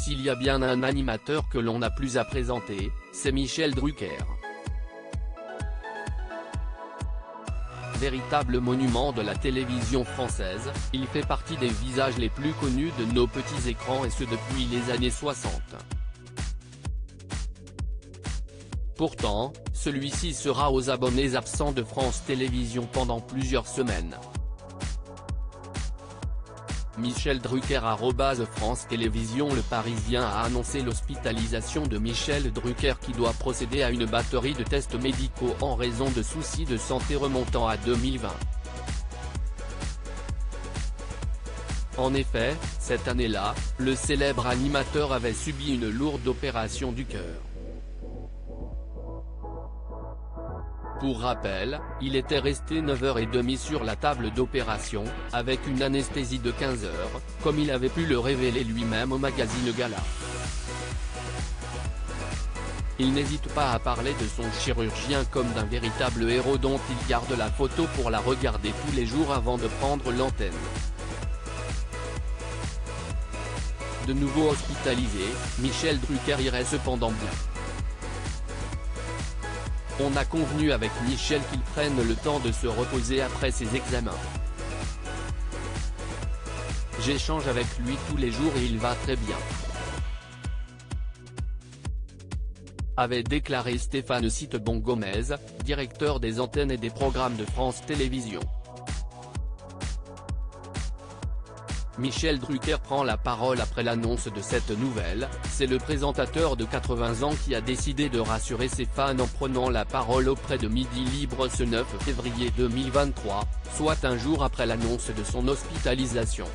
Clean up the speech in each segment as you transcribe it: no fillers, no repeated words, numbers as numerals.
S'il y a bien un animateur que l'on n'a plus à présenter, c'est Michel Drucker. Véritable monument de la télévision française, il fait partie des visages les plus connus de nos petits écrans et ce depuis les années 60. Pourtant, celui-ci sera aux abonnés absents de France Télévisions pendant plusieurs semaines. Michel Drucker @France Télévisions. Le Parisien a annoncé l'hospitalisation de Michel Drucker qui doit procéder à une batterie de tests médicaux en raison de soucis de santé remontant à 2020. En effet, cette année-là, le célèbre animateur avait subi une lourde opération du cœur. Pour rappel, il était resté 9h30 sur la table d'opération, avec une anesthésie de 15 heures, comme il avait pu le révéler lui-même au magazine Gala. Il n'hésite pas à parler de son chirurgien comme d'un véritable héros dont il garde la photo pour la regarder tous les jours avant de prendre l'antenne. De nouveau hospitalisé, Michel Drucker irait cependant bien. On a convenu avec Michel qu'il prenne le temps de se reposer après ses examens. J'échange avec lui tous les jours et il va très bien, avait déclaré Stéphane Citebon-Gomez, directeur des antennes et des programmes de France Télévisions. Michel Drucker prend la parole après l'annonce de cette nouvelle. C'est le présentateur de 80 ans qui a décidé de rassurer ses fans en prenant la parole auprès de Midi Libre ce 9 février 2023, soit un jour après l'annonce de son hospitalisation.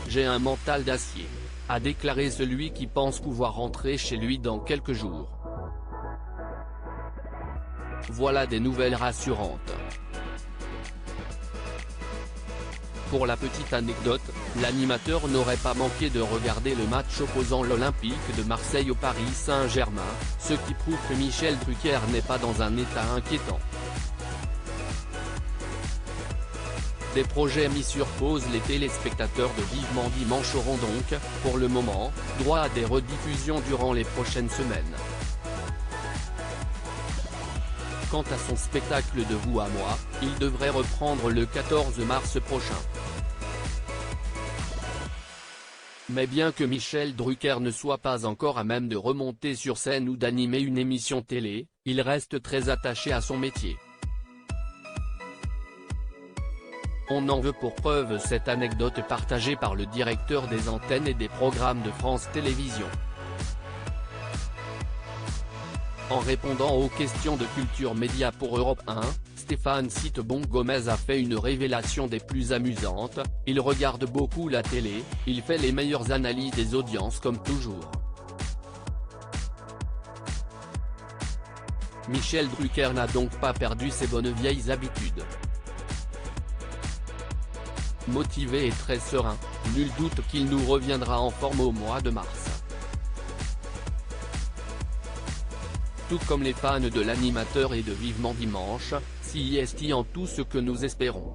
J'ai un mental d'acier, a déclaré celui qui pense pouvoir rentrer chez lui dans quelques jours. Voilà des nouvelles rassurantes. Pour la petite anecdote, l'animateur n'aurait pas manqué de regarder le match opposant l'Olympique de Marseille au Paris Saint-Germain, ce qui prouve que Michel Drucker n'est pas dans un état inquiétant. Des projets mis sur pause. Les téléspectateurs de Vivement Dimanche auront donc, pour le moment, droit à des rediffusions durant les prochaines semaines. Quant à son spectacle De vous à moi, il devrait reprendre le 14 mars prochain. Mais bien que Michel Drucker ne soit pas encore à même de remonter sur scène ou d'animer une émission télé, il reste très attaché à son métier. On en veut pour preuve cette anecdote partagée par le directeur des antennes et des programmes de France Télévisions. En répondant aux questions de Culture Média pour Europe 1, Stéphane Citebon-Gomez a fait une révélation des plus amusantes. Il regarde beaucoup la télé, il fait les meilleures analyses des audiences comme toujours. Michel Drucker n'a donc pas perdu ses bonnes vieilles habitudes. Motivé et très serein, nul doute qu'il nous reviendra en forme au mois de mars. Tout comme les fans de l'animateur et de Vivement Dimanche, si est en tout ce que nous espérons.